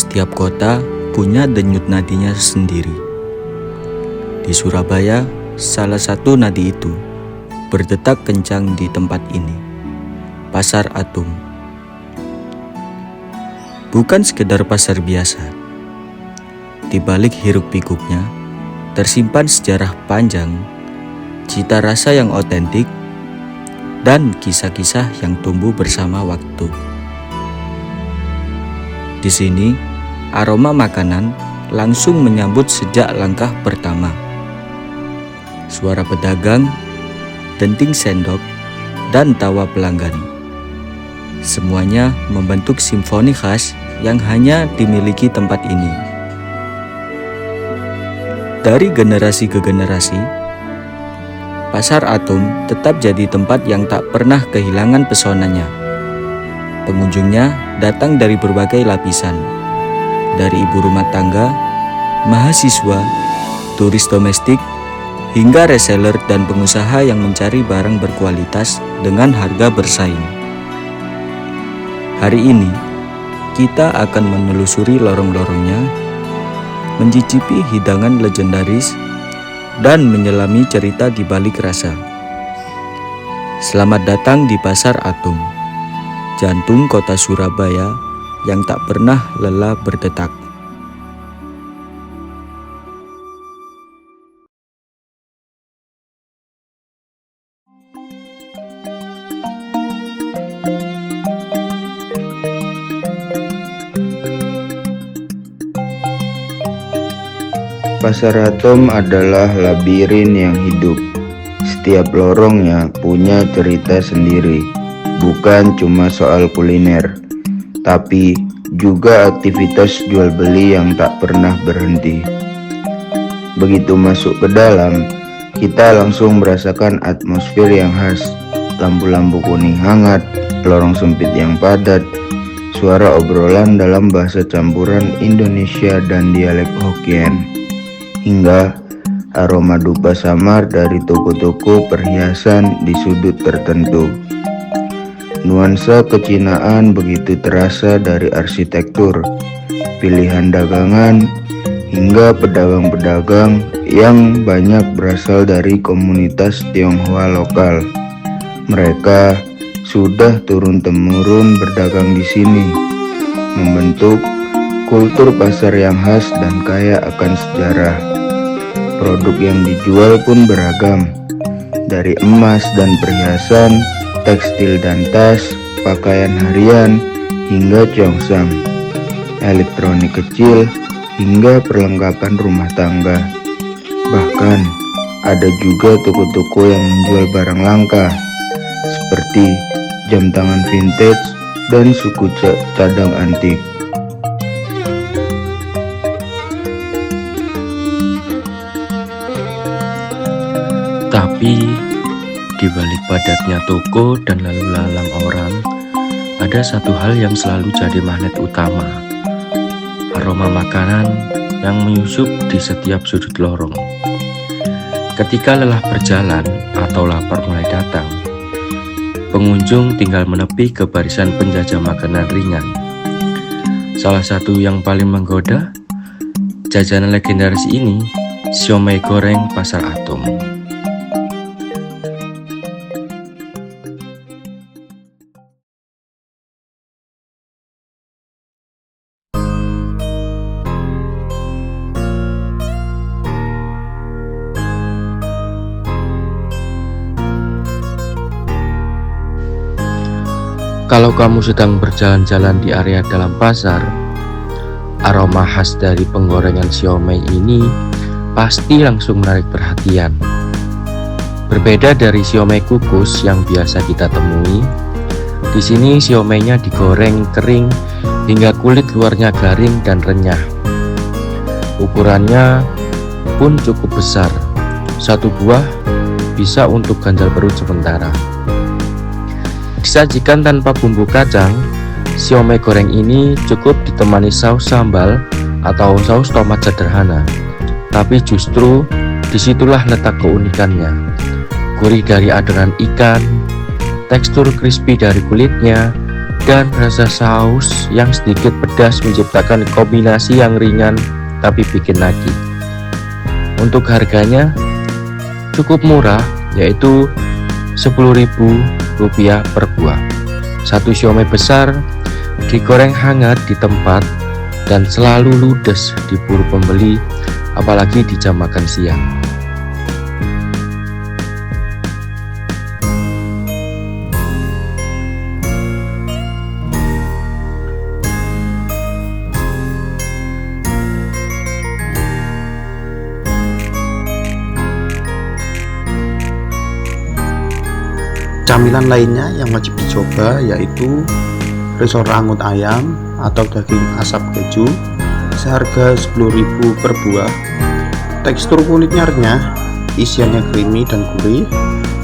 Setiap kota punya denyut nadinya sendiri. Di Surabaya, salah satu nadi itu berdetak kencang di tempat ini, Pasar Atom. Bukan sekedar pasar biasa. Di balik hiruk-pikuknya tersimpan sejarah panjang, cita rasa yang otentik, dan kisah-kisah yang tumbuh bersama waktu. Di sini, aroma makanan langsung menyambut sejak langkah pertama. Suara pedagang, denting sendok, dan tawa pelanggan. Semuanya membentuk simfoni khas yang hanya dimiliki tempat ini. Dari generasi ke generasi, Pasar Atom tetap jadi tempat yang tak pernah kehilangan pesonanya. Pengunjungnya datang dari berbagai lapisan, dari ibu rumah tangga, mahasiswa, turis domestik, hingga reseller dan pengusaha yang mencari barang berkualitas dengan harga bersaing. Hari ini, kita akan menelusuri lorong-lorongnya, mencicipi hidangan legendaris, dan menyelami cerita di balik rasa. Selamat datang di Pasar Atom, jantung kota Surabaya yang tak pernah lelah berdetak. Pasar Atom adalah labirin yang hidup. Setiap lorongnya punya cerita sendiri. Bukan cuma soal kuliner, tapi juga aktivitas jual beli yang tak pernah berhenti. Begitu masuk ke dalam, kita langsung merasakan atmosfer yang khas. Lampu-lampu kuning hangat, lorong sempit yang padat, suara obrolan dalam bahasa campuran Indonesia dan dialek Hokkien, hingga aroma dupa samar dari toko-toko perhiasan di sudut tertentu. Nuansa kecinaan begitu terasa dari arsitektur, pilihan dagangan, hingga pedagang-pedagang yang banyak berasal dari komunitas Tionghoa lokal. Mereka sudah turun-temurun berdagang di sini, membentuk kultur pasar yang khas dan kaya akan sejarah. Produk yang dijual pun beragam, dari emas dan perhiasan, tekstil dan tas, pakaian harian, hingga congsam, elektronik kecil, hingga perlengkapan rumah tangga. Bahkan ada juga toko-toko yang menjual barang langka, seperti jam tangan vintage dan suku cadang antik. Tapi, di balik padatnya toko dan lalu lalang orang, ada satu hal yang selalu jadi magnet utama. Aroma makanan yang menyusup di setiap sudut lorong. Ketika lelah berjalan atau lapar mulai datang, pengunjung tinggal menepi ke barisan penjajah makanan ringan. Salah satu yang paling menggoda, jajanan legendaris ini, siomay goreng Pasar Atom. Kalau kamu sedang berjalan-jalan di area dalam pasar, aroma khas dari penggorengan siomay ini pasti langsung menarik perhatian. Berbeda dari siomay kukus yang biasa kita temui, di sini siomaynya digoreng kering hingga kulit luarnya garing dan renyah. Ukurannya pun cukup besar, satu buah bisa untuk ganjal perut sementara. Disajikan tanpa bumbu kacang, siomay goreng ini cukup ditemani saus sambal atau saus tomat sederhana. Tapi justru disitulah letak keunikannya. Gurih dari adonan ikan, tekstur crispy dari kulitnya, dan rasa saus yang sedikit pedas menciptakan kombinasi yang ringan tapi bikin nagih. Untuk harganya cukup murah, yaitu Rp10.000 per buah. Satu siomay besar digoreng hangat di tempat dan selalu ludes diburu pembeli, apalagi di jam makan siang. Camilan lainnya yang wajib dicoba yaitu risol rangut ayam atau daging asap keju seharga Rp10.000 per buah. Tekstur kulitnya renyah, isiannya creamy dan gurih.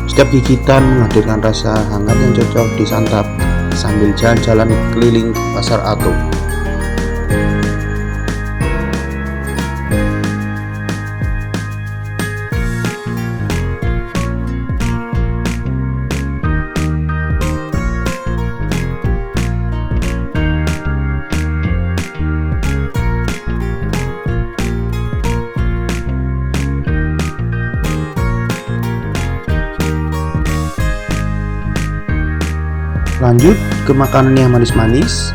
Setiap gigitan menghadirkan rasa hangat yang cocok disantap sambil jalan-jalan keliling pasar Atom. Lanjut ke makanan yang manis-manis.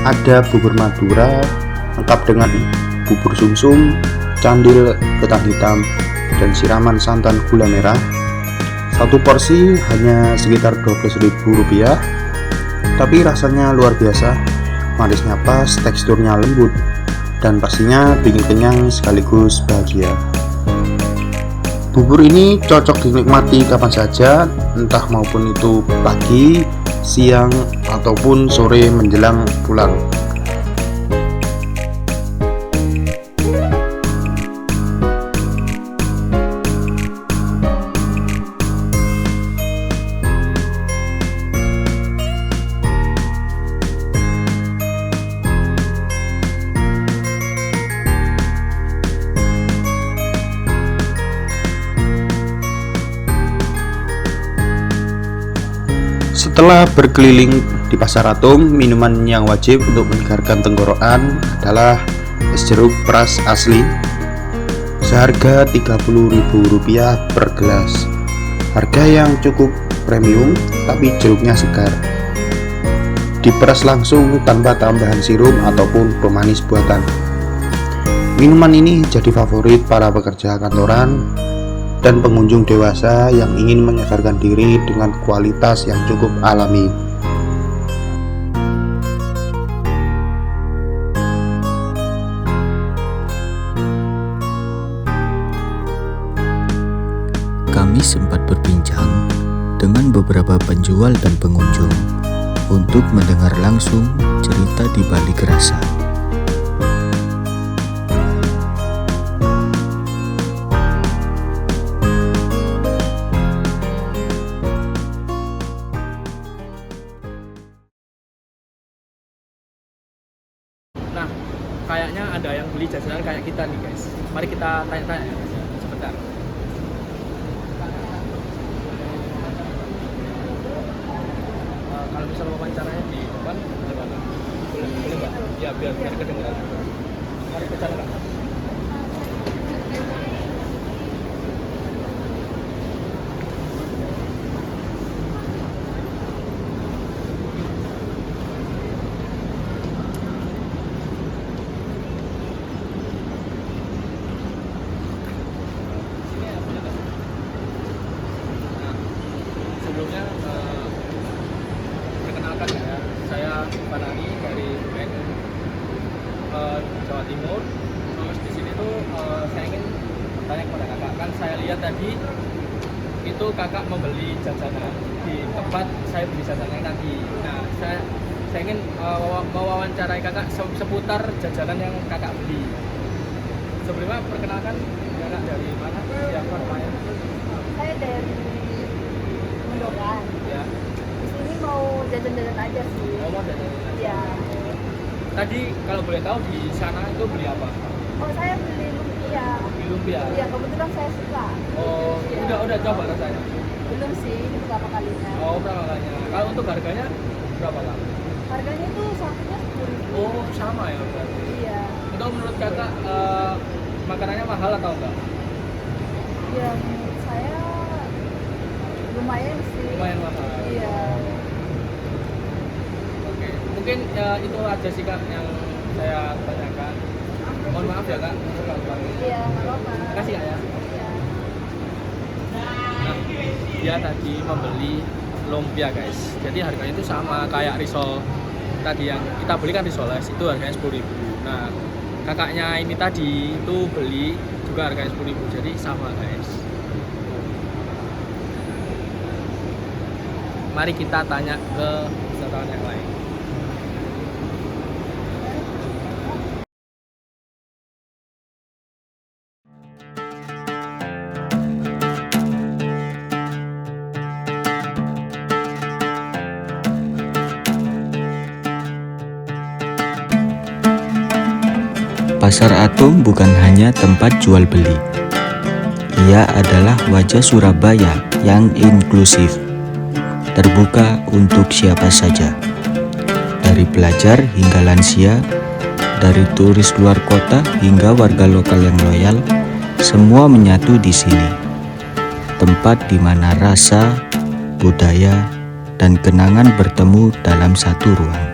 Ada bubur Madura lengkap dengan bubur sumsum, candil ketan hitam, dan siraman santan gula merah. Satu porsi hanya sekitar Rp12.000, tapi rasanya luar biasa. Manisnya pas, teksturnya lembut, dan pastinya bikin kenyang sekaligus bahagia. Bubur ini cocok dinikmati kapan saja, entah maupun itu pagi, siang, ataupun sore menjelang pulang. Setelah berkeliling di pasar Atom, minuman yang wajib untuk menyegarkan tenggorokan adalah es jeruk peras asli seharga Rp30.000 per gelas. Harga yang cukup premium, tapi jeruknya segar. Diperas langsung tanpa tambahan sirup ataupun pemanis buatan. Minuman ini jadi favorit para pekerja kantoran dan pengunjung dewasa yang ingin menyegarkan diri dengan kualitas yang cukup alami. Kami sempat berbincang dengan beberapa penjual dan pengunjung untuk mendengar langsung cerita di balik rasa. Nah, kayaknya ada yang beli jajanan kayak kita nih guys. Mari kita tanya-tanya ya guys. Sebentar. Kalau misal wawancaranya di depan, gimana? Boleh nggak? Ya biar kedengeran. Mari ke sana. Sebelumnya perkenalkan ya, saya Fanani dari UNED Jawa Timur. Terus di sini tuh saya ingin bertanya kepada kakak, kan saya lihat tadi itu kakak membeli jajanan di tempat saya beli jajanan tadi. Nah, saya ingin mewawancarai kakak seputar jajanan yang kakak beli. Sebelumnya perkenalkan kakak dari mana? Siapa namanya? Saya dari Mendoan. Ya. Di sini mau jajan-jajan aja sih. Oh, mau jajanan aja. Iya. Tadi kalau boleh tahu di sana itu beli apa? Oh, saya beli lumpia. Di lumpia. Iya, kebetulan saya suka. Oh, Iya. udah coba rasanya. Belum sih, ini pertama kalinya. Oh, berapa kalinya? Kalau untuk harganya berapa lah? Harganya tuh satunya 10.000. Oh, sama ya berarti. Iya. Itu menurut kakak makanannya mahal atau enggak? Ya menurut saya lumayan sih. Lumayan mahal. Iya. Oke, mungkin itu aja sih kak yang saya tanyakan. Mohon maaf ya kak. Iya, nggak apa-apa. Makasih kak ya. Iya. Nah, dia tadi membeli lumpia guys. Jadi harganya itu sama kayak risol tadi yang kita beli kan risoles itu harganya 10.000. Nah, kakaknya ini tadi itu beli juga harganya 10.000. Jadi sama guys. Mari kita tanya ke wisatawan yang lain. Pasar Atom bukan hanya tempat jual beli. Ia adalah wajah Surabaya yang inklusif, terbuka untuk siapa saja. Dari pelajar hingga lansia, dari turis luar kota hingga warga lokal yang loyal, semua menyatu di sini. Tempat di mana rasa, budaya, dan kenangan bertemu dalam satu ruang.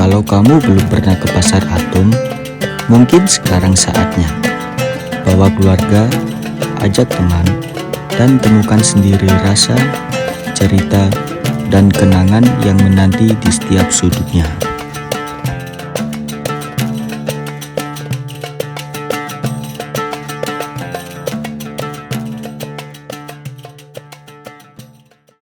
Kalau kamu belum pernah ke Pasar Atom, mungkin sekarang saatnya. Bawa keluarga, ajak teman, dan temukan sendiri rasa, cerita, dan kenangan yang menanti di setiap sudutnya.